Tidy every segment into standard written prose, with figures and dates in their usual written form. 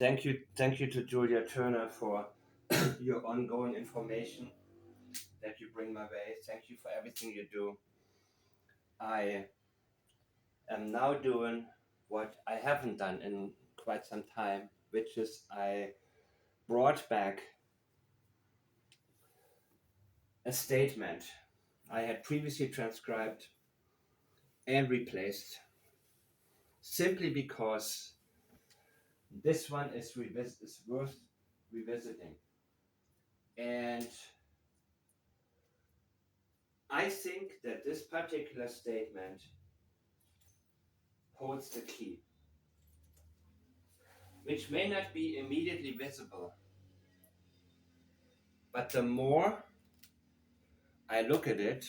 Thank you to Julia Turner for your ongoing information that you bring my way. Thank you for everything you do. I am now doing what I haven't done in quite some time, which is I brought back a statement I had previously transcribed and replaced simply because this one is worth revisiting. And I think that this particular statement holds the key, which may not be immediately visible, but the more I look at it,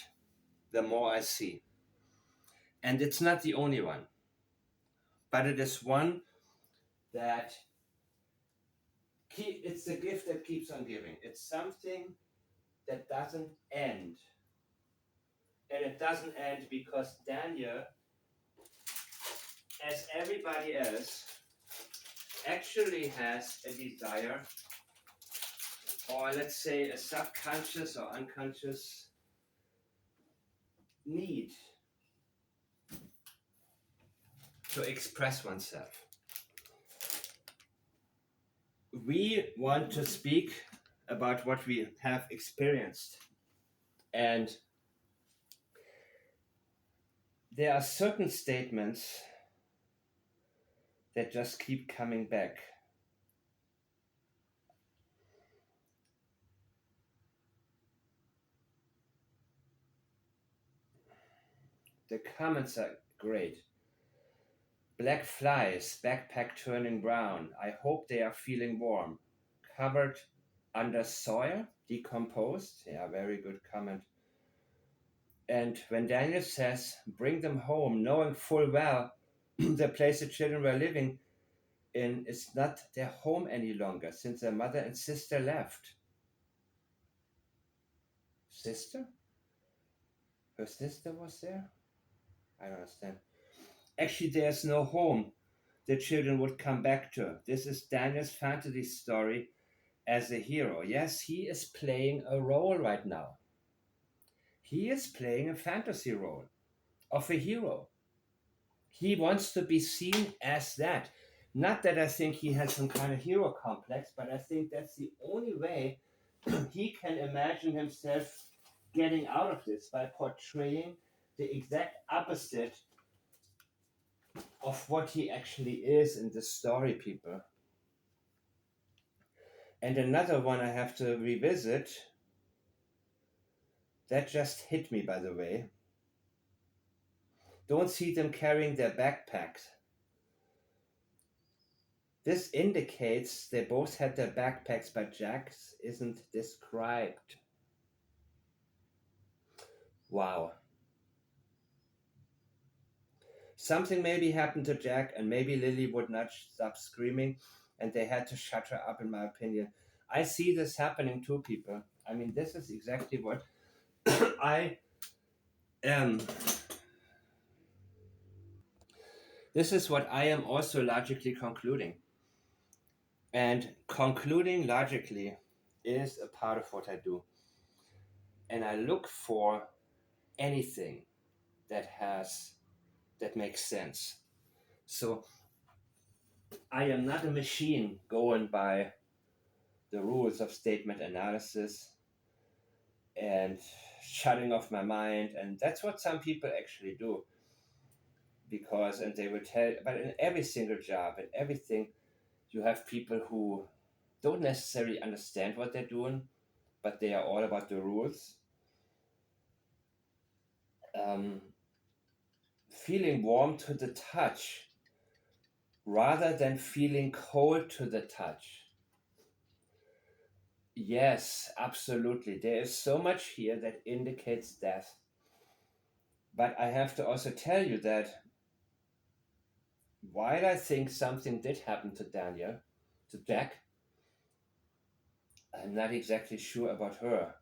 the more I see. And it's not the only one, but it is one that it's the gift that keeps on giving. It's something that doesn't end. And it doesn't end because Daniel, as everybody else, actually has a desire, or let's say a subconscious or unconscious need to express oneself. We want to speak about what we have experienced, and there are certain statements that just keep coming back. The comments are great. Black flies, backpack turning brown. I hope they are feeling warm. Covered under soil, decomposed. Yeah, very good comment. And when Daniel says, bring them home, knowing full well the place the children were living in is not their home any longer, since their mother and sister left. Sister? Her sister was there? I don't understand. Actually, there's no home the children would come back to. This is Daniel's fantasy story as a hero. Yes, he is playing a role right now. He is playing a fantasy role of a hero. He wants to be seen as that. Not that I think he has some kind of hero complex, but I think that's the only way he can imagine himself getting out of this, by portraying the exact opposite of what he actually is in the story, people. And another one I have to revisit that just hit me, by the way. Don't see them carrying their backpacks. This indicates they both had their backpacks, but Jack's isn't described. Wow. Something maybe happened to Jack, and maybe Lily would not stop screaming, and they had to shut her up, in my opinion. I see this happening to people. I mean, this is exactly what I am. This is what I am also logically concluding. And concluding logically is a part of what I do. And I look for anything that makes sense. So I am not a machine going by the rules of statement analysis and shutting off my mind. And that's what some people actually do. Because, and they will tell, but in every single job and everything, you have people who don't necessarily understand what they're doing, but they are all about the rules. Feeling warm to the touch rather than feeling cold to the touch. Yes, absolutely. There is so much here that indicates death. But I have to also tell you that while I think something did happen to Daniel, to Jack, I'm not exactly sure about her.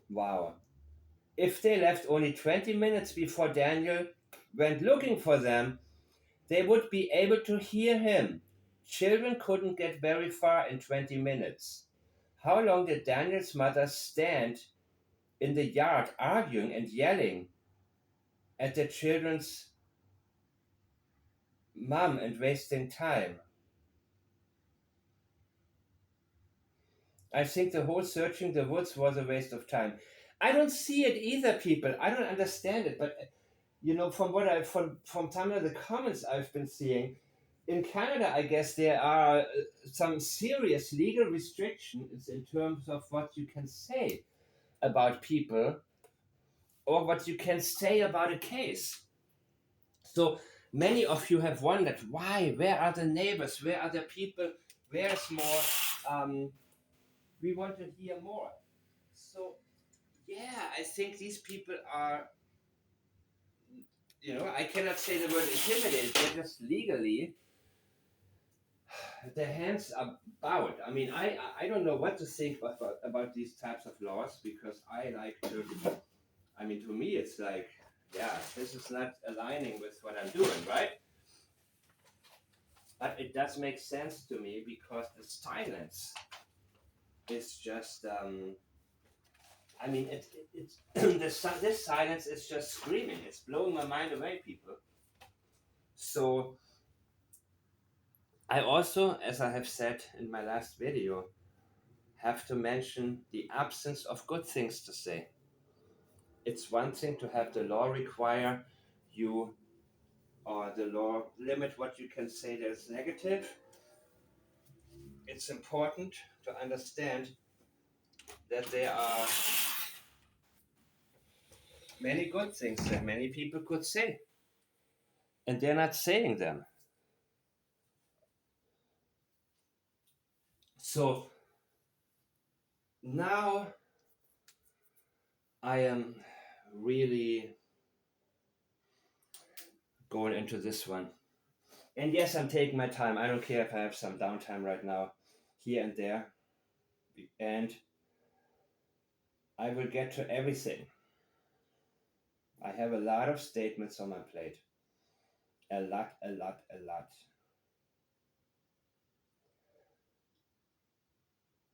Wow. If they left only 20 minutes before Daniel went looking for them, they would be able to hear him. Children couldn't get very far in 20 minutes. How long did Daniel's mother stand in the yard arguing and yelling at the children's mom and wasting time? I think the whole searching the woods was a waste of time. I don't see it either, people. I don't understand it, but from what I from some of the comments I've been seeing, in Canada, I guess there are some serious legal restrictions in terms of what you can say about people or what you can say about a case. So many of you have wondered why, where are the neighbors, where are the people, where's more? We want to hear more. So yeah, I think these people are, I cannot say the word intimidated, they're just legally, their hands are bowed. I mean, I don't know what to think about these types of laws because I like to, I mean, to me, it's like, yeah, this is not aligning with what I'm doing, right? But it does make sense to me because the silence is just, I mean, it's this silence is just screaming. It's blowing my mind away, people. So I also, as I have said in my last video, have to mention the absence of good things to say. It's one thing to have the law require you, or the law limit what you can say that is negative. It's important to understand that there are many good things that many people could say, and they're not saying them. So now I am really going into this one. And yes, I'm taking my time. I don't care if I have some downtime right now, here and there. And I will get to everything. I have a lot of statements on my plate. A lot, a lot, a lot.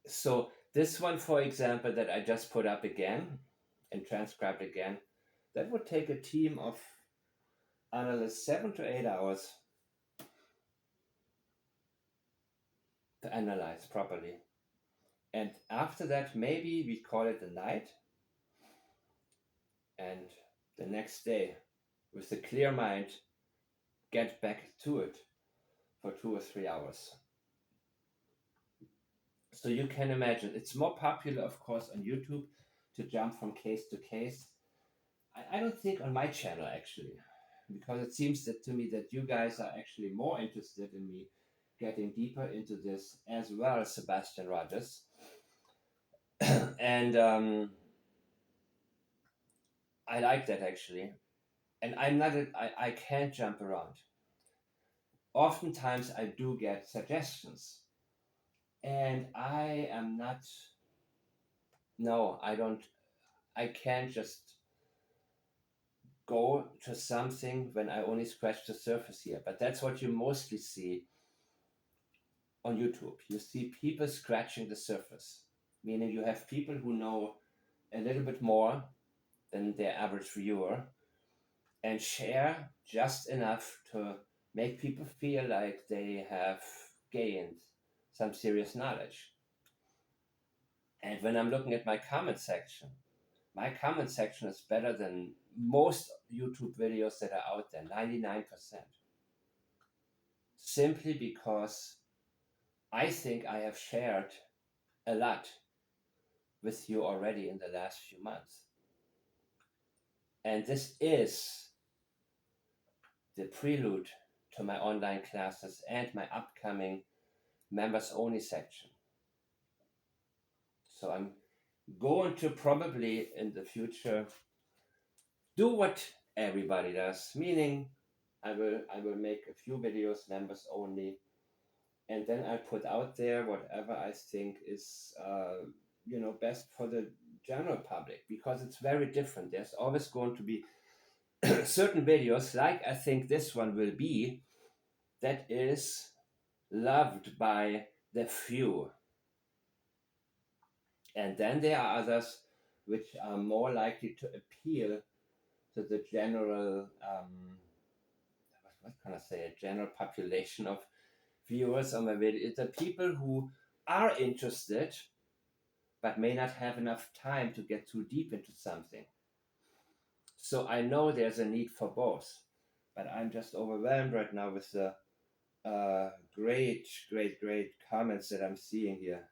So this one, for example, that I just put up again and transcribed again, that would take a team of analysts 7 to 8 hours to analyze properly. And after that, maybe we call it a night. And the next day, with a clear mind, get back to it for 2 or 3 hours. So you can imagine, it's more popular, of course, on YouTube to jump from case to case. I don't think on my channel, actually, because it seems that to me that you guys are actually more interested in me getting deeper into this as well as Sebastian Rogers. And I like that, actually. And I'm not, I can't jump around. Oftentimes I do get suggestions. And I am not, no, I can't just go to something when I only scratch the surface here. But that's what you mostly see on YouTube. You see people scratching the surface, meaning you have people who know a little bit more than their average viewer and share just enough to make people feel like they have gained some serious knowledge. And when I'm looking at my comment section is better than most YouTube videos that are out there, 99%. Simply because I think I have shared a lot with you already in the last few months. And this is the prelude to my online classes and my upcoming members only section. So I'm going to probably in the future do what everybody does, meaning I will make a few videos members only, and then I put out there whatever I think is best for the general public, because it's very different. There's always going to be certain videos, like I think this one will be, that is loved by the few. And then there are others which are more likely to appeal to the general, what can I say, a general population of viewers on my video. The people who are interested but may not have enough time to get too deep into something. So I know there's a need for both, but I'm just overwhelmed right now with the great comments that I'm seeing here.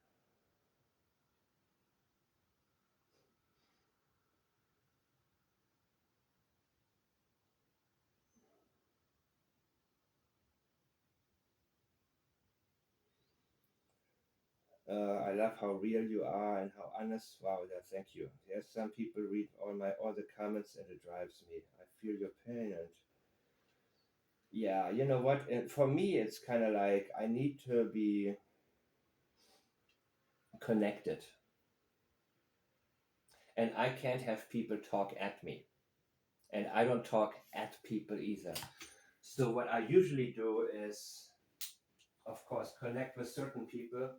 I love how real you are and how honest. Wow, thank you. Yes, some people read all the comments and it drives me. I feel your pain and yeah, you know what? For me, it's kind of like I need to be connected, and I can't have people talk at me, and I don't talk at people either. So what I usually do is, of course, connect with certain people,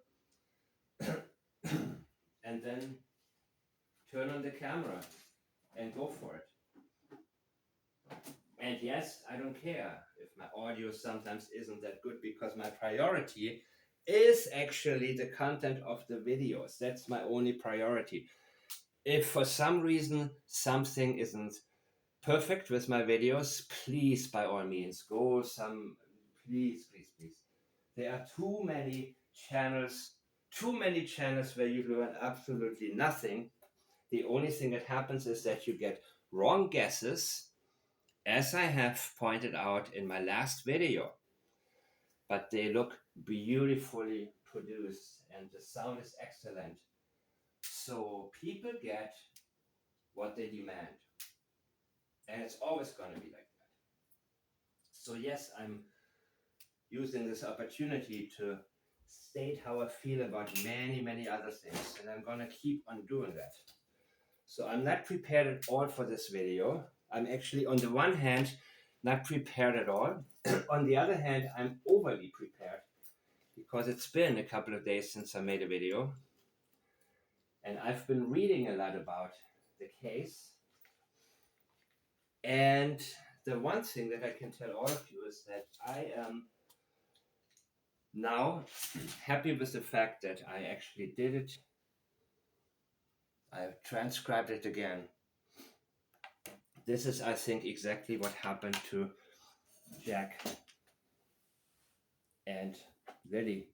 and then turn on the camera and go for it. And yes, I don't care if my audio sometimes isn't that good because my priority is actually the content of the videos. That's my only priority. If for some reason something isn't perfect with my videos, please, by all means, please. There are too many channels where you learn absolutely nothing. The only thing that happens is that you get wrong guesses, as I have pointed out in my last video, but they look beautifully produced and the sound is excellent. So people get what they demand. And it's always going to be like that. So yes, I'm using this opportunity to state how I feel about many other things. And I'm going to keep on doing that. So I'm not prepared at all for this video. I'm actually, on the one hand, not prepared at all. On the other hand, I'm overly prepared because it's been a couple of days since I made a video. And I've been reading a lot about the case. And the one thing that I can tell all of you is that I am now happy with the fact that I actually did it. I transcribed it again. This is, I think, exactly what happened to Jack and Lily.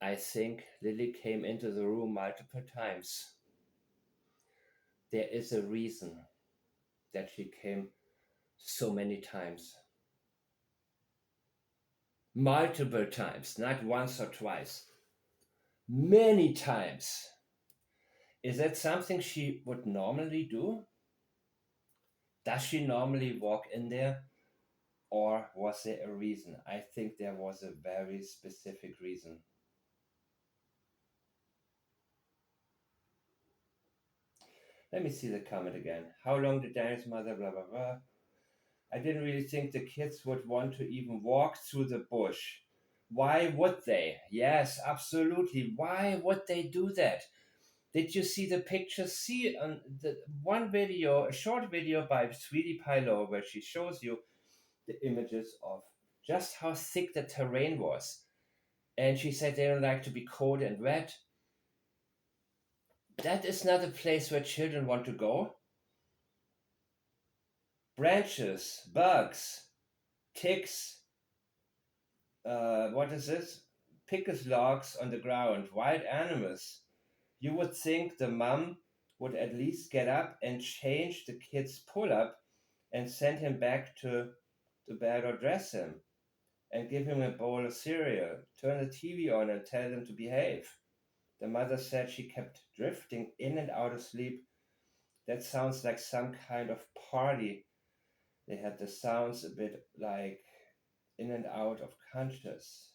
I think Lily came into the room multiple times. There is a reason that she came so many times. Multiple times, not once or twice. Many times. Is that something she would normally do? Does she normally walk in there? Or was there a reason? I think there was a very specific reason. Let me see the comment again. How long did Daniel's mother, blah, blah, blah. I didn't really think the kids would want to even walk through the bush. Why would they? Yes, absolutely. Why would they do that? Did you see the picture? See on the one video, a short video by Sweetie Pilo, where she shows you the images of just how thick the terrain was. And she said they don't like to be cold and wet. That is not a place where children want to go. Branches, bugs, ticks, what is this? Pickus logs on the ground, wild animals. You would think the mom would at least get up and change the kid's pull-up and send him back to bed or dress him and give him a bowl of cereal, turn the TV on and tell them to behave. The mother said she kept drifting in and out of sleep. That sounds like some kind of party. They had the sounds a bit like in and out of conscience.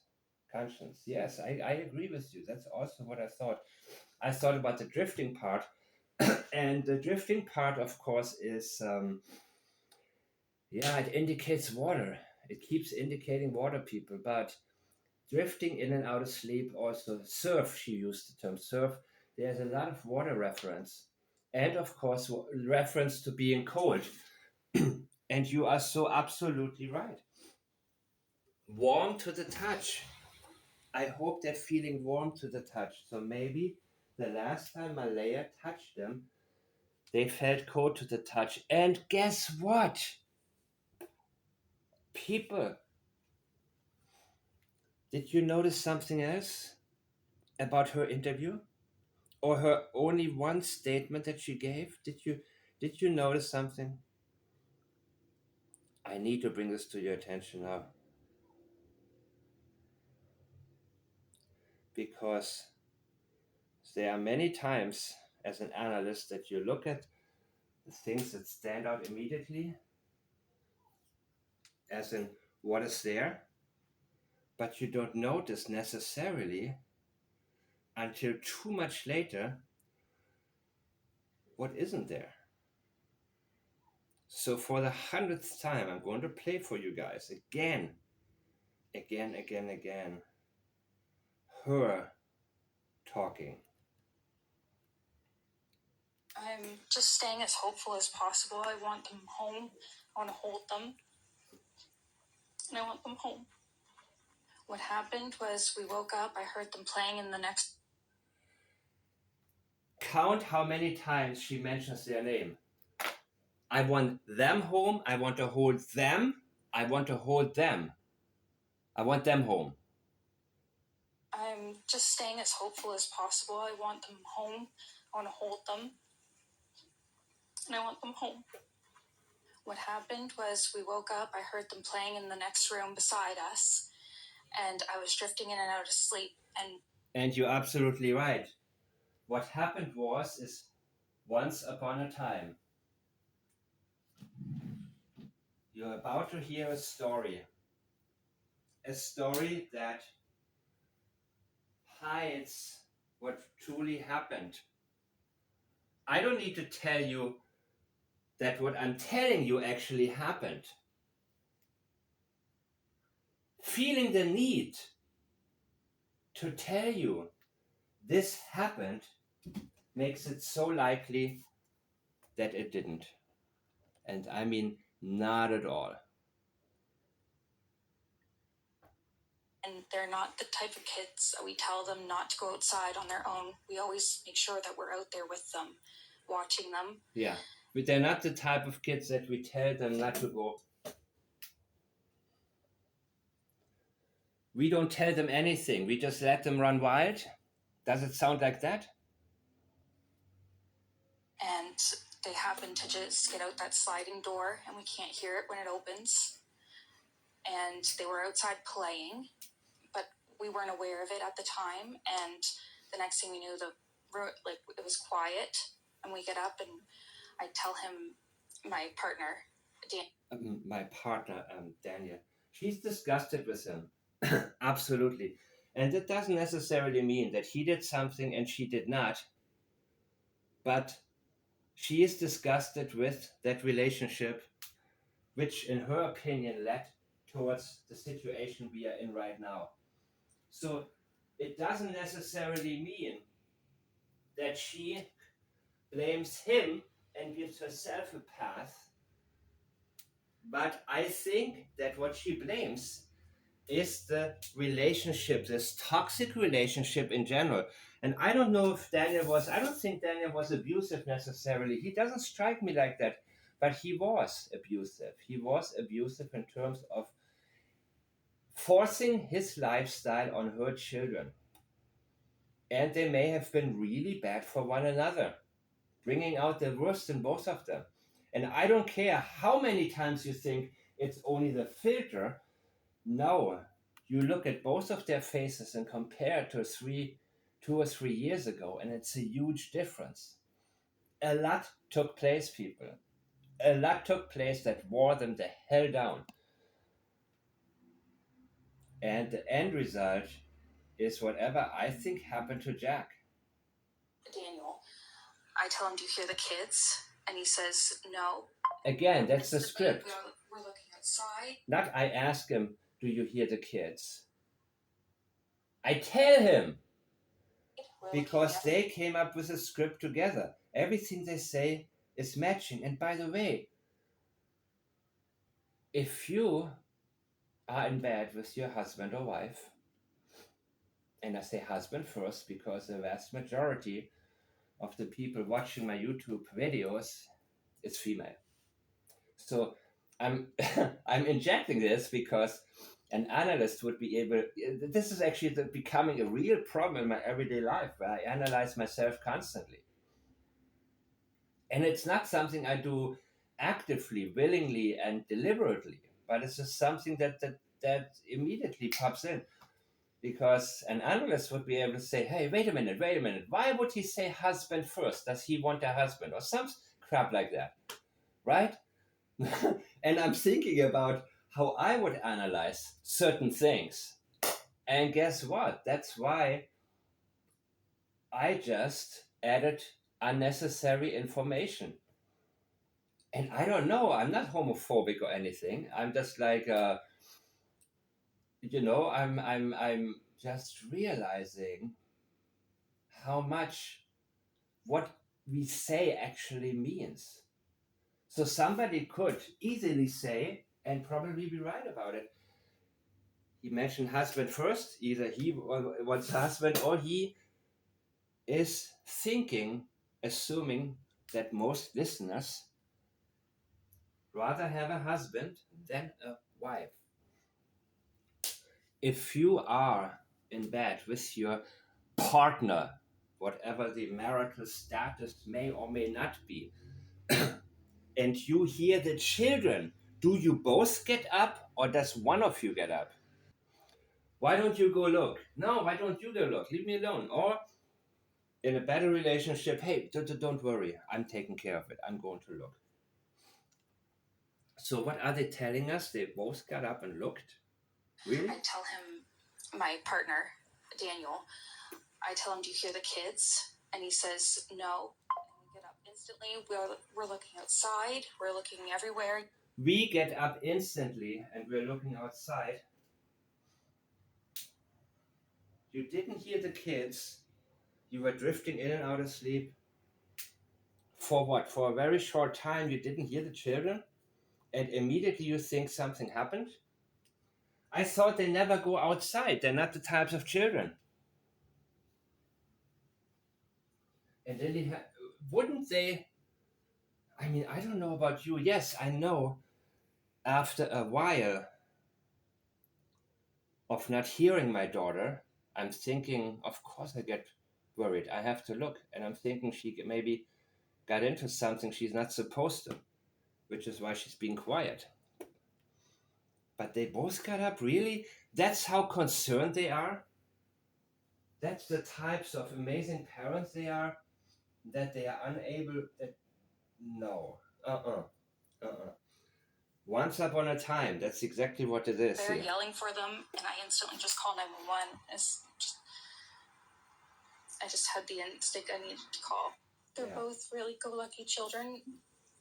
Yes, I agree with you. That's also what I thought. I thought about the drifting part. And the drifting part, of course, is Yeah, it indicates water. It keeps indicating water, people, but drifting in and out of sleep also. Surf, she used the term surf. There's a lot of water reference. And of course, reference to being cold. And you are so absolutely right. Warm to the touch. I hope they're feeling warm to the touch. So maybe the last time Malehya touched them, they felt cold to the touch. And guess what? People, did you notice something else about her interview? Or her only one statement that she gave? Did you notice something? I need to bring this to your attention now. Because there are many times as an analyst that you look at the things that stand out immediately, as in what is there, but you don't notice necessarily until too much later what isn't there. So for the 100th time, I'm going to play for you guys again, her talking. I'm just staying as hopeful as possible. I want them home. I want to hold them. And I want them home. What happened was we woke up, I heard them playing in the next... Count how many times she mentions their name. I want them home. I want to hold them. I want to hold them. I want them home. I'm just staying as hopeful as possible. I want them home. I want to hold them. And I want them home. What happened was we woke up, I heard them playing in the next room beside us, and I was drifting in and out of sleep. And you're absolutely right. What happened is once upon a time, you're about to hear a story that hides what truly happened. I don't need to tell you that what I'm telling you actually happened. Feeling the need to tell you this happened makes it so likely that it didn't. And I mean, not at all. And they're not the type of kids that we tell them not to go outside on their own. We always make sure that we're out there with them, watching them. Yeah, but they're not the type of kids that we tell them not to go. We don't tell them anything. We just let them run wild. Does it sound like that? And they happen to just get out that sliding door, and we can't hear it when it opens. And they were outside playing, but we weren't aware of it at the time. And the next thing we knew, it was quiet. And we get up, and I tell him, my partner, Daniel, she's disgusted with him. Absolutely. And that doesn't necessarily mean that he did something and she did not. But she is disgusted with that relationship, which, in her opinion, led towards the situation we are in right now. So it doesn't necessarily mean that she blames him and gives herself a path. But I think that what she blames is the relationship, this toxic relationship in general. And I don't think Daniel was abusive necessarily. He doesn't strike me like that, but he was abusive. He was abusive in terms of forcing his lifestyle on her children. And they may have been really bad for one another, bringing out the worst in both of them. And I don't care how many times you think it's only the filter. No, you look at both of their faces and compare to 2 or 3 years ago, and it's a huge difference. A lot took place, people. A lot took place that wore them the hell down. And the end result is whatever I think happened to Jack. Daniel, I tell him, do you hear the kids? And he says, no. Again, that's the script. we're looking outside. Not I ask him, do you hear the kids? I tell him, because they came up with a script together. Everything they say is matching. And by the way, if you are in bed with your husband or wife, and I say husband first because the vast majority of the people watching my YouTube videos is female. So I'm I'm injecting this because an analyst would be able. This is actually becoming a real problem in my everyday life, where I analyze myself constantly, and it's not something I do actively, willingly, and deliberately, but it's just something that immediately pops in. Because an analyst would be able to say, hey, wait a minute, why would he say husband first? Does he want a husband? Or some crap like that, right? And I'm thinking about how I would analyze certain things. And guess what? That's why I just added unnecessary information. And I don't know, I'm not homophobic or anything. I'm just like, I'm just realizing how much what we say actually means. So somebody could easily say, and probably be right about it, he mentioned husband first, either he wants husband or he is thinking, assuming that most listeners rather have a husband than a wife. If you are in bed with your partner, whatever the marital status may or may not be, and you hear the children, do you both get up or does one of you get up? Why don't you go look? No, why don't you go look? Leave me alone. Or in a better relationship, hey, don't worry, I'm taking care of it. I'm going to look. So what are they telling us? They both got up and looked? Really? I tell him, my partner, Daniel, I tell him, do you hear the kids? And he says, no. And we get up instantly. We're looking outside. We're looking everywhere. We get up instantly and we're looking outside. You didn't hear the kids. You were drifting in and out of sleep. For what? For a very short time, you didn't hear the children? And immediately you think something happened? I thought they never go outside. They're not the types of children. And then wouldn't they? I mean, I don't know about you. Yes, I know. After a while of not hearing my daughter, I'm thinking, of course I get worried. I have to look. And I'm thinking she maybe got into something she's not supposed to, which is why she's being quiet. But they both got up, really? That's how concerned they are? That's the types of amazing parents they are, that they are unable, no. Once upon a time, that's exactly what it is. They're yelling for them, and I instantly just call 911. I just had the instinct I needed to call. They're both really go-lucky children.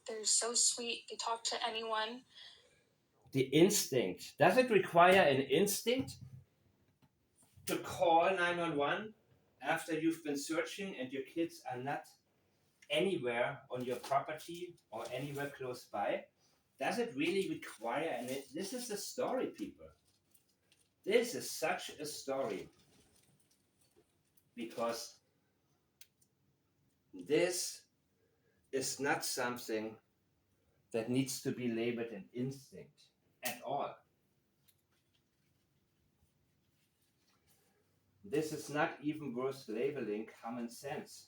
They're so sweet. They talk to anyone. The instinct. Does it require an instinct to call 911 after you've been searching and your kids are not anywhere on your property or anywhere close by? Does it really require this is the story, people. This is such a story. Because this is not something that needs to be labeled an instinct at all. This is not even worth labeling common sense,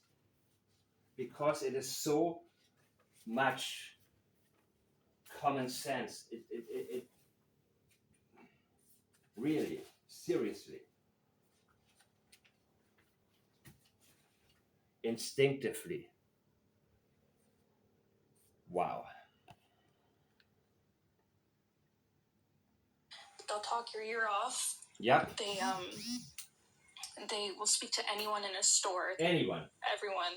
because it is so much common sense. It really, seriously, instinctively. Wow. They'll talk your ear off. Yep. They will speak to anyone in a store. Anyone. Everyone.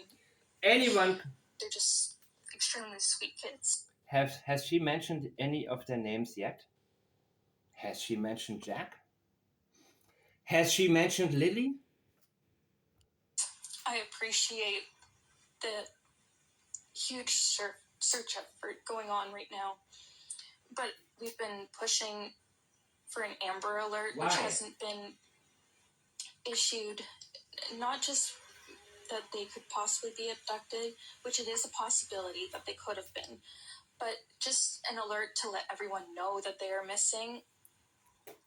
Anyone. They're just extremely sweet kids. Has she mentioned any of their names yet? Has she mentioned Jack? Has she mentioned Lily? I appreciate the huge search effort going on right now, but we've been pushing for an Amber Alert, Why? which hasn't been issued. Not just that they could possibly be abducted, which it is a possibility that they could have been, but just an alert to let everyone know that they are missing.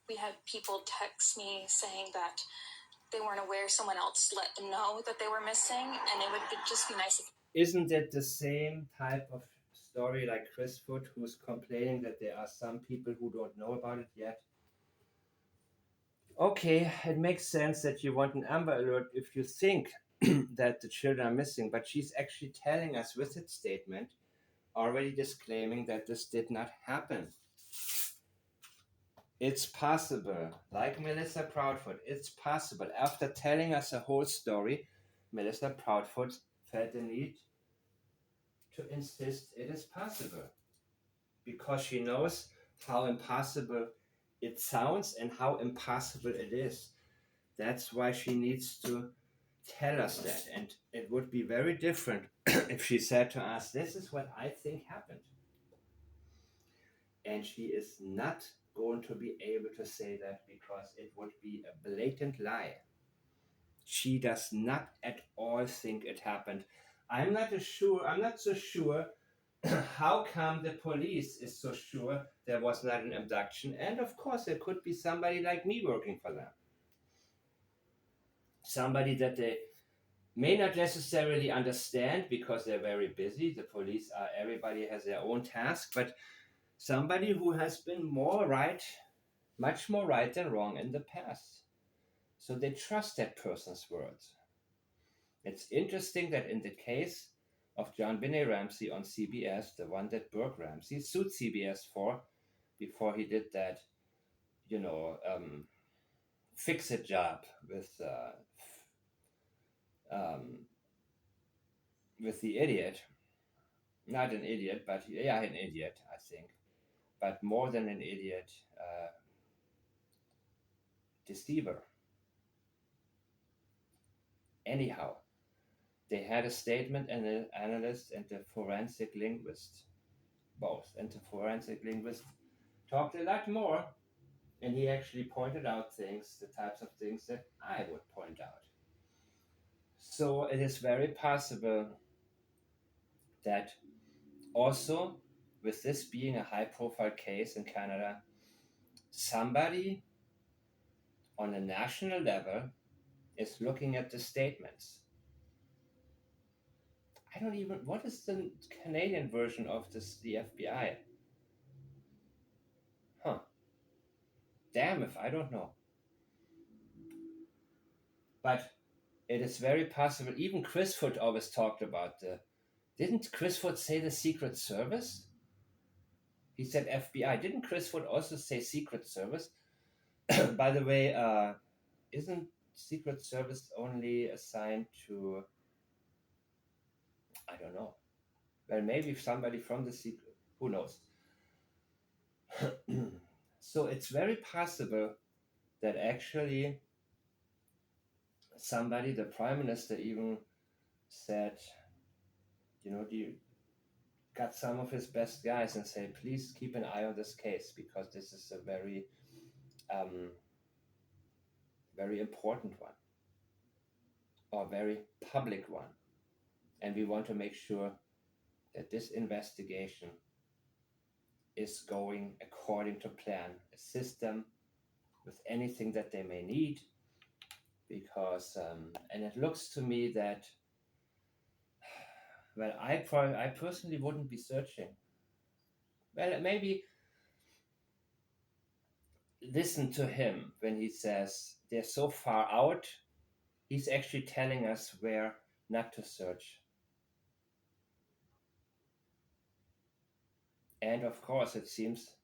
We had people text me saying that they weren't aware someone else let them know that they were missing, and it would just be nice if... Isn't it the same type of story like Chris Foot, who's complaining that there are some people who don't know about it yet? Okay, it makes sense that you want an Amber Alert if you think that the children are missing, but she's actually telling us with its statement, already disclaiming that this did not happen. It's possible, like Melissa Proudfoot, it's possible. After telling us a whole story, Melissa Proudfoot felt the need to insist it is possible because she knows how impossible it sounds and how impossible it is. That's why she needs to tell us that. And it would be very different if she said to us, this is what I think happened. And she is not going to be able to say that because it would be a blatant lie. She does not at all think it happened. I'm not so sure how come the police is so sure there was not an abduction. And of course, there could be somebody like me working for them. Somebody that they may not necessarily understand because they're very busy. The police are, everybody has their own task, but somebody who has been more right, much more right than wrong in the past. So they trust that person's words. It's interesting that in the case of John Benet Ramsey on CBS, the one that Burke Ramsey sued CBS for before he did that, fix-it job with the idiot. Not an idiot, but yeah, an idiot, I think. But more than an idiot, deceiver. Anyhow, they had a statement and an analyst and a forensic linguist, both. And the forensic linguist talked a lot more, and he actually pointed out things, the types of things that I would point out. So it is very possible that also, with this being a high profile case in Canada, somebody on a national level is looking at the statements. I don't even, what is the Canadian version of this, the FBI? Huh. Damn if I don't know. But it is very possible, even Chris Foot always talked about didn't Chris Foot say the Secret Service? He said FBI. Didn't Chris Foot also say Secret Service? By the way, isn't Secret Service only assigned to, I don't know. Well, maybe somebody from the Secret, who knows? So it's very possible that actually somebody, the Prime Minister even said, you got some of his best guys and say, please keep an eye on this case because this is a very, very important one or very public one. And we want to make sure that this investigation is going according to plan, assist them with anything that they may need, because, and it looks to me that, well, I personally wouldn't be searching. Well, maybe listen to him when he says they're so far out. He's actually telling us where not to search. And of course, it seems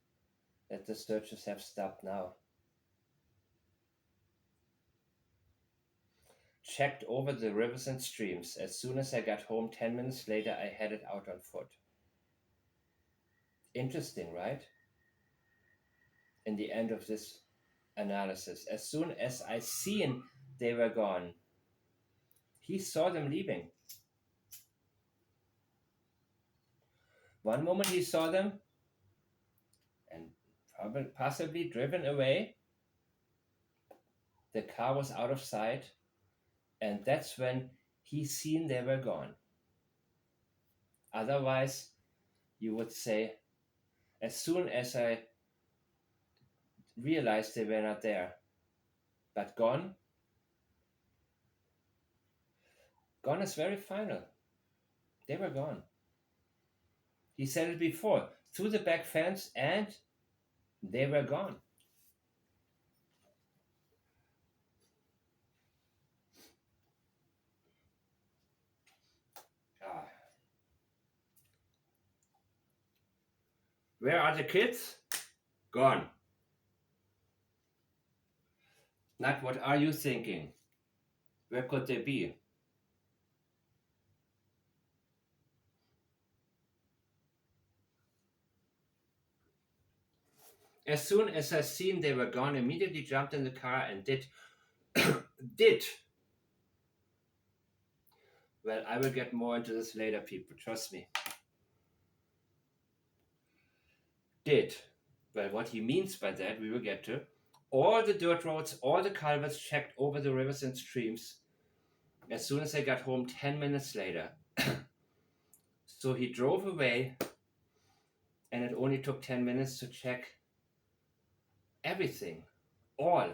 that the searches have stopped now. Checked over the rivers and streams. As soon as I got home 10 minutes later, I headed out on foot. Interesting, right? In the end of this analysis, as soon as I seen they were gone, he saw them leaving. One moment he saw them and probably possibly driven away. The car was out of sight, and that's when he seen they were gone. Otherwise, you would say, as soon as I realized they were not there, but gone is very final. They were gone. He said it before, through the back fence, and they were gone. Ah. Where are the kids? Gone. Not what are you thinking? Where could they be? As soon as I seen they were gone, immediately jumped in the car and did. Well, I will get more into this later, people. Trust me. Did. Well, what he means by that, we will get to. All the dirt roads, all the culverts checked over the rivers and streams. As soon as I got home, 10 minutes later. So he drove away, and it only took 10 minutes to check everything. All.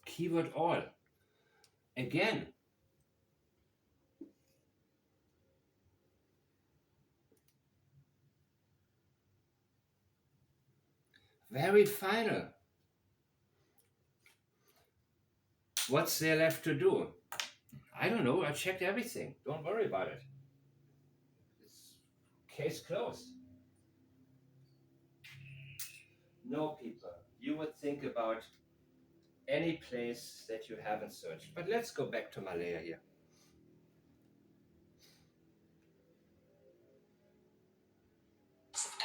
Keyword all. Again. Very final. What's there left to do? I don't know. I checked everything. Don't worry about it. It's case closed. No, people. You would think about any place that you haven't searched. But let's go back to Malehya here.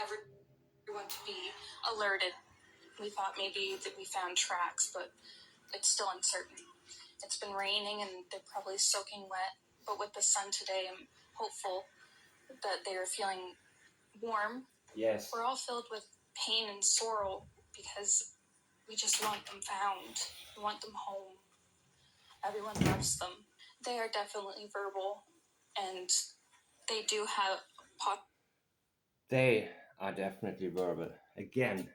Everyone to be alerted. We thought maybe that we found tracks, but it's still uncertain. It's been raining and they're probably soaking wet, but with the sun today, I'm hopeful that they are feeling warm. Yes. We're all filled with pain and sorrow because we just want them found. We want them home. Everyone loves them. They are definitely verbal, and they do have They are definitely verbal. Again,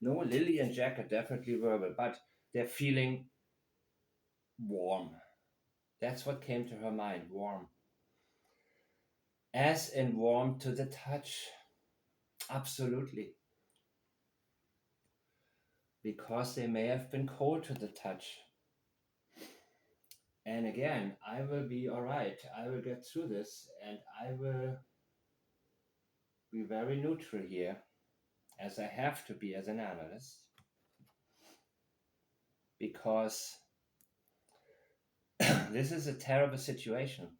no, Lily and Jack are definitely verbal, but they're feeling warm. That's what came to her mind, warm. As in warm to the touch. Absolutely. Because they may have been cold to the touch. And again, I will be all right. I will get through this, and I will be very neutral here, as I have to be as an analyst, because this is a terrible situation.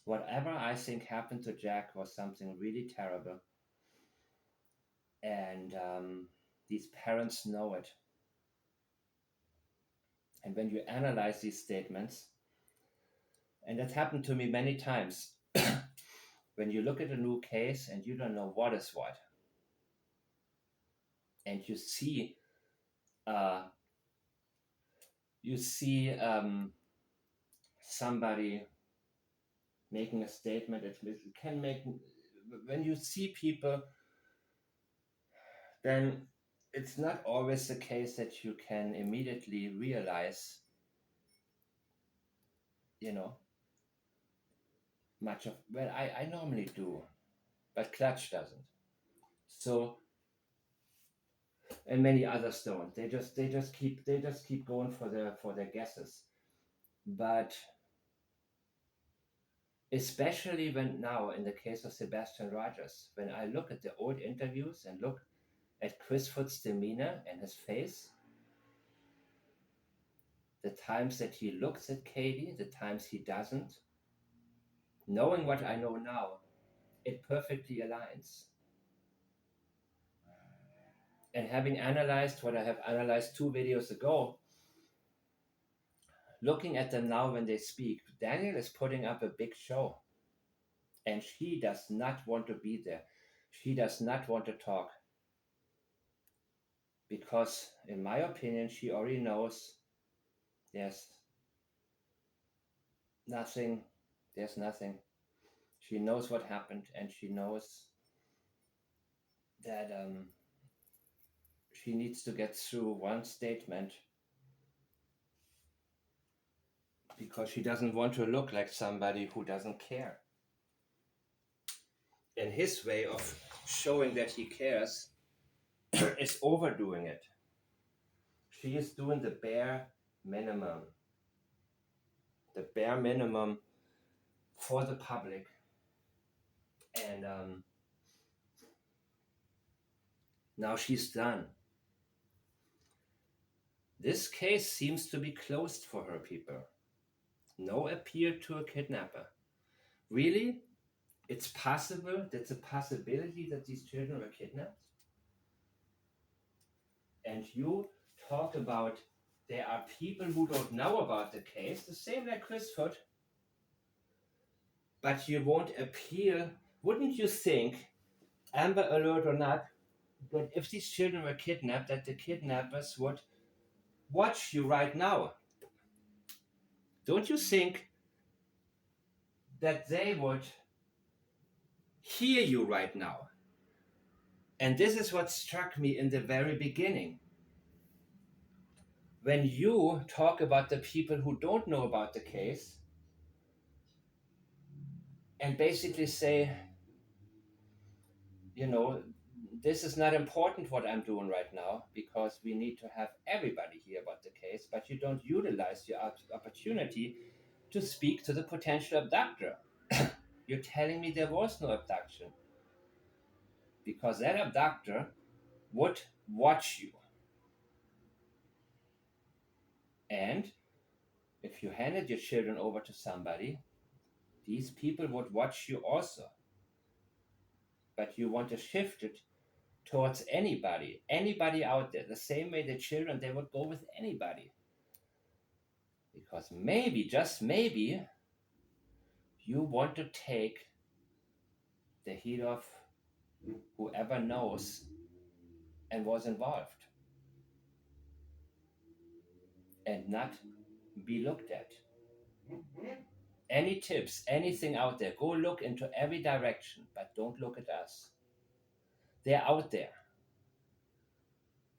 Whatever I think happened to Jack was something really terrible, and these parents know it. And when you analyze these statements, and that happened to me many times, when you look at a new case and you don't know what is what, and you see somebody making a statement, it can make, when you see people, then it's not always the case that you can immediately realize, much of, well, I normally do, but Clutch doesn't. So, and many others don't. They just keep going for their guesses. But especially when now, in the case of Sebastian Rogers, when I look at the old interviews and look at Chris Foot's demeanor and his face, the times that he looks at Katie, the times he doesn't, knowing what I know now, it perfectly aligns. And having analyzed what I have analyzed 2 videos ago, looking at them now when they speak, Daniel is putting up a big show. And she does not want to be there. She does not want to talk. Because, in my opinion, she already knows there's nothing. There's nothing. She knows what happened, and she knows that she needs to get through one statement because she doesn't want to look like somebody who doesn't care. And his way of showing that he cares is overdoing it. She is doing the bare minimum. The bare minimum for the public. And now she's done. This case seems to be closed for her, people. No appeal to a kidnapper. Really? It's possible, that's a possibility that these children were kidnapped? And you talk about there are people who don't know about the case, the same like Chris Foot, but you won't appeal. Wouldn't you think, Amber Alert or not, that if these children were kidnapped, that the kidnappers would watch you right now? Don't you think that they would hear you right now? And this is what struck me in the very beginning. When you talk about the people who don't know about the case and basically say, you know, this is not important what I'm doing right now because we need to have everybody hear about the case, but you don't utilize your opportunity to speak to the potential abductor. You're telling me there was no abduction because that abductor would watch you. And if you handed your children over to somebody, these people would watch you also. But you want to shift it towards anybody out there, the same way the children, they would go with anybody. Because maybe, just maybe, you want to take the heat off whoever knows and was involved and not be looked at. Any tips, anything out there, go look into every direction, but don't look at us. They're out there.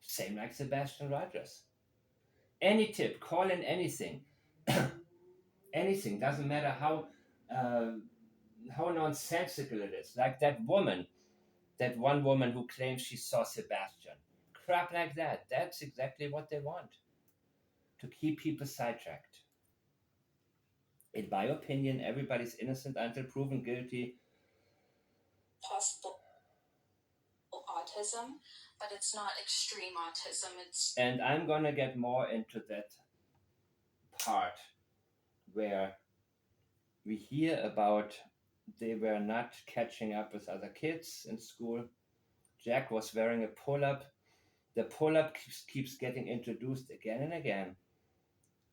Same like Sebastian Rogers. Any tip, call in anything. Anything, doesn't matter how nonsensical it is. Like that one woman who claims she saw Sebastian. Crap like that. That's exactly what they want. To keep people sidetracked. In my opinion, everybody's innocent until proven guilty. Possible autism, but it's not extreme autism. And I'm gonna get more into that part where we hear about they were not catching up with other kids in school. Jack was wearing a pull-up. The pull-up keeps getting introduced again and again.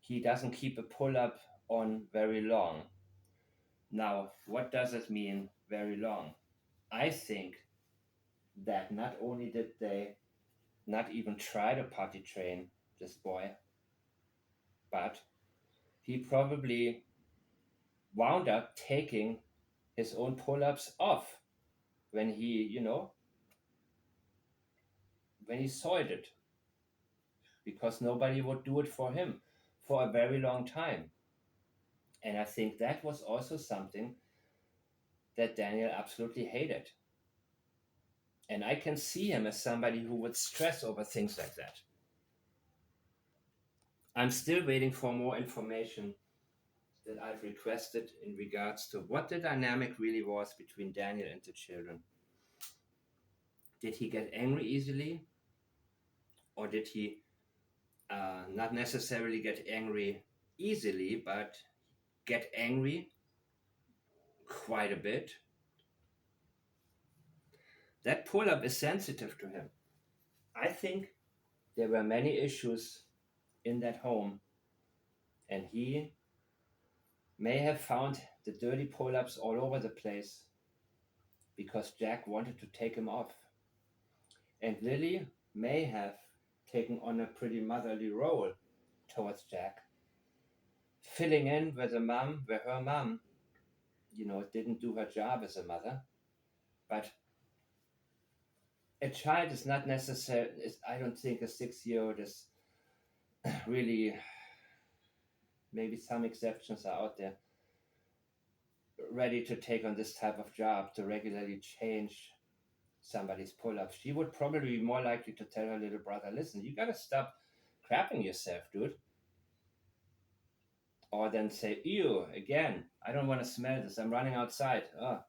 He doesn't keep a pull-up on very long. Now, what does it mean, very long? I think that not only did they not even try to potty train this boy, but he probably wound up taking his own pull-ups off when he, when he soiled it, because nobody would do it for him for a very long time. And I think that was also something that Daniel absolutely hated. And I can see him as somebody who would stress over things like that. I'm still waiting for more information that I've requested in regards to what the dynamic really was between Daniel and the children. Did he get angry easily? Or did he not necessarily get angry easily, but get angry quite a bit? That pull-up is sensitive to him. I think there were many issues in that home, and he may have found the dirty pull-ups all over the place because Jack wanted to take him off. And Lily may have taken on a pretty motherly role towards Jack, filling in where her mom, didn't do her job as a mother. But a child is not necessarily, I don't think a 6-year-old is really, maybe some exceptions are out there, ready to take on this type of job to regularly change somebody's pull-up. She would probably be more likely to tell her little brother, listen, you gotta stop crapping yourself, dude. Or then say, ew, again, I don't want to smell this. I'm running outside. Oh,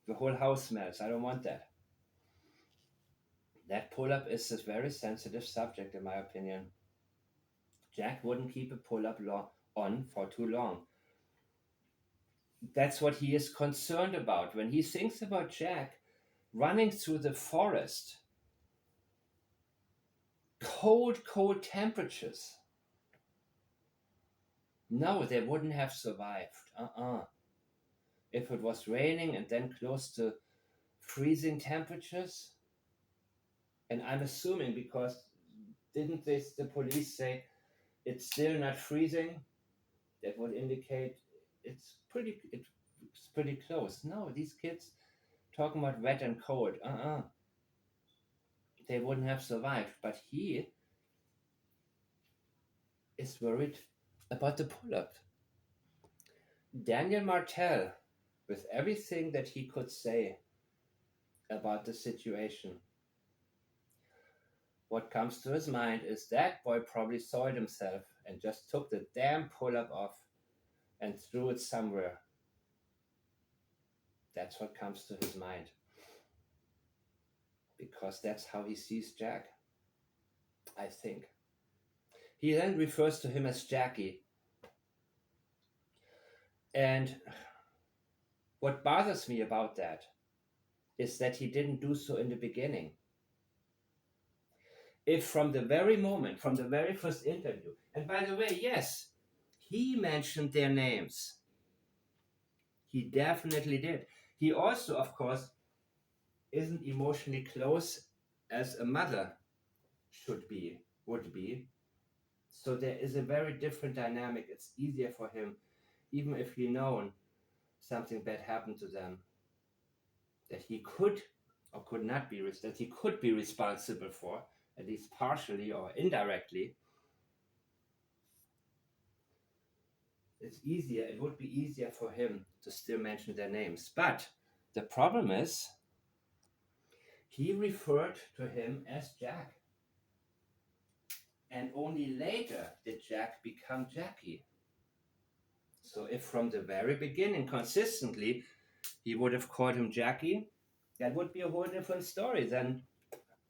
the whole house smells. I don't want that. That pull-up is a very sensitive subject, in my opinion. Jack wouldn't keep a pull-up on for too long. That's what he is concerned about. When he thinks about Jack running through the forest, cold temperatures. No, they wouldn't have survived. If it was raining and then close to freezing temperatures, and I'm assuming because didn't the police say it's still not freezing? That would indicate it's pretty close. No, these kids talking about wet and cold. They wouldn't have survived. But he is worried about the pull-up. Daniel Martell, with everything that he could say about the situation, what comes to his mind is that boy probably soiled himself and just took the damn pull-up off and threw it somewhere. That's what comes to his mind. Because that's how he sees Jack, I think. He then refers to him as Jackie. And what bothers me about that is that he didn't do so in the beginning. If from the very moment, from the very first interview, and by the way, yes, he mentioned their names. He definitely did. He also, of course, isn't emotionally close as a mother would be. So there is a very different dynamic. It's easier for him, even if he known something bad happened to them, that he could or could not be, that he could be responsible for, at least partially or indirectly. It would be easier for him to still mention their names. But the problem is, he referred to him as Jack. And only later did Jack become Jackie. So if from the very beginning, consistently, he would have called him Jackie, that would be a whole different story. Then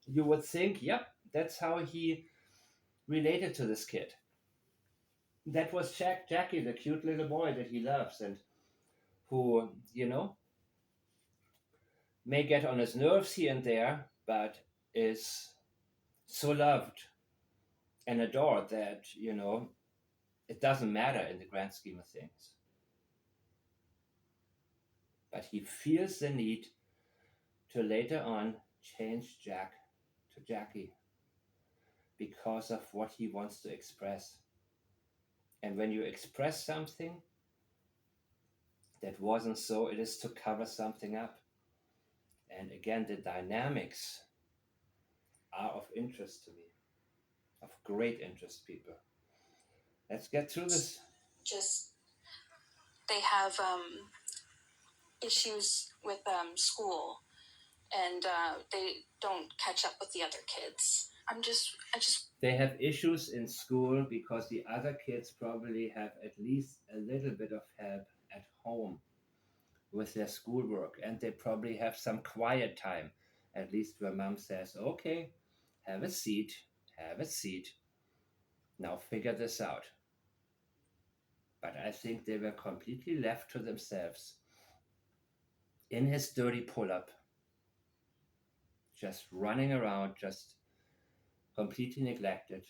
you would think, yep, that's how he related to this kid. That was Jackie, the cute little boy that he loves and who, may get on his nerves here and there, but is so loved and adored that, it doesn't matter in the grand scheme of things. But he feels the need to later on change Jack to Jackie because of what he wants to express. And when you express something that wasn't so, it is to cover something up. And again, the dynamics are of interest to me, of great interest, people. Let's get through this. Just, they have issues with school, and they don't catch up with the other kids. They have issues in school because the other kids probably have at least a little bit of help at home with their schoolwork, and they probably have some quiet time, at least where mom says, okay, have a seat, now figure this out. But I think they were completely left to themselves in his dirty pull-up just running around, just completely neglected,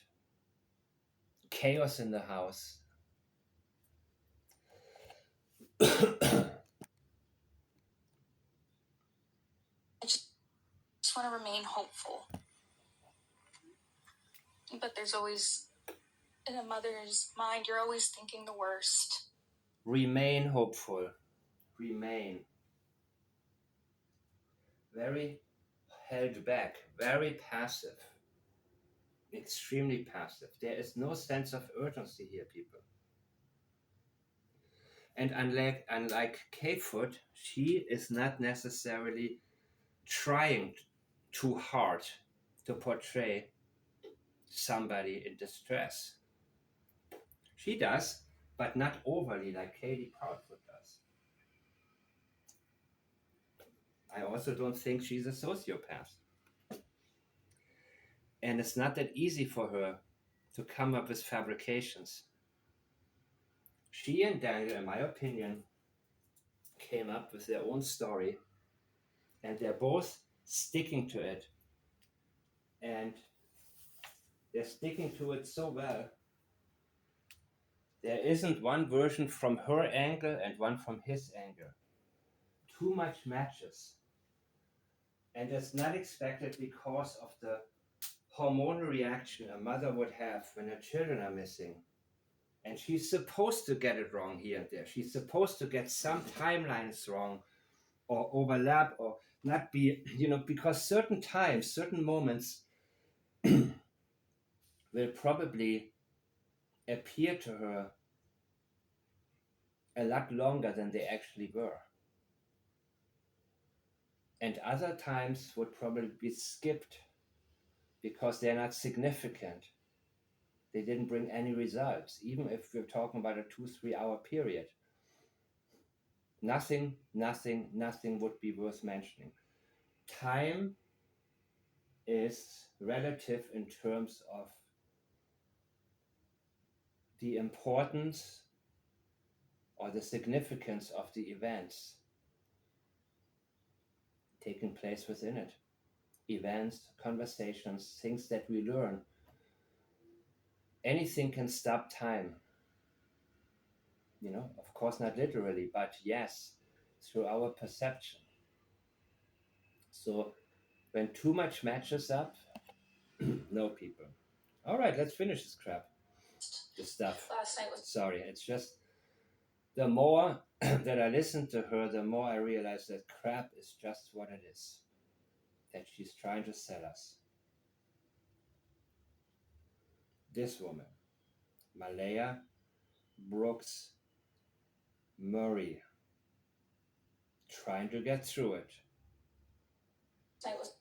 chaos in the house. I just want to remain hopeful. But there's always, in a mother's mind, you're always thinking the worst. Remain hopeful. Remain. Very held back, very passive. Extremely passive. There is no sense of urgency here, people. And unlike K-Foot, she is not necessarily trying too hard to portray somebody in distress. She does, but not overly like Katie Proudfoot does. I also don't think she's a sociopath. And it's not that easy for her to come up with fabrications. She and Daniel, in my opinion, came up with their own story, and they're both sticking to it. And they're sticking to it so well. There isn't one version from her angle and one from his angle. Too much matches. And it's not expected because of the hormonal reaction a mother would have when her children are missing. And she's supposed to get it wrong here and there. She's supposed to get some timelines wrong or overlap or not be, because certain times, certain moments will probably appear to her a lot longer than they actually were. And other times would probably be skipped because they're not significant. They didn't bring any results, even if we're talking about a 2-3 hour period. Nothing would be worth mentioning. Time is relative in terms of the importance or the significance of the events taking place within it. Events, conversations, things that we learn. Anything can stop time. Of course not literally, but yes, through our perception. So when too much matches up, no, people. All right, let's finish this crap. This stuff. Last night was... Sorry, it's just the more that I listen to her, the more I realize that crap is just what it is. That she's trying to sell us. This woman, Malehya Brooks-Murray, trying to get through it. Night was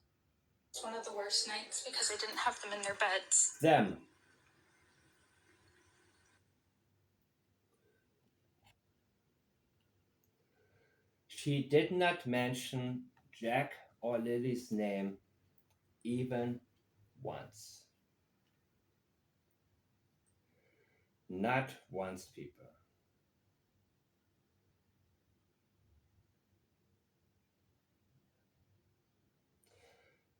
one of the worst nights because I didn't have them in their beds. Them. She did not mention Jack or Lily's name even once. Not once, people.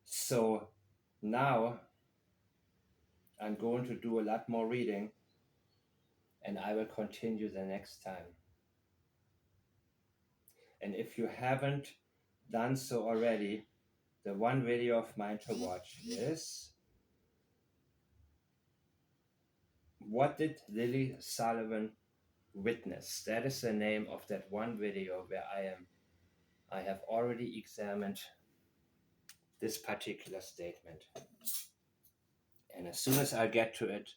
So now I'm going to do a lot more reading, and I will continue the next time. And if you haven't done so already, the one video of mine to watch is What Did Lily Sullivan Witness? That is the name of that one video where I have already examined this particular statement. And as soon as I get to it,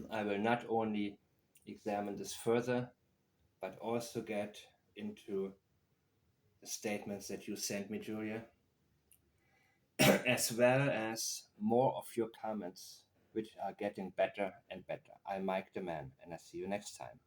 I will not only examine this further, but also get into the statements that you sent me, Julia, as well as more of your comments, which are getting better and better. I'm Mike the Man, and I see you next time.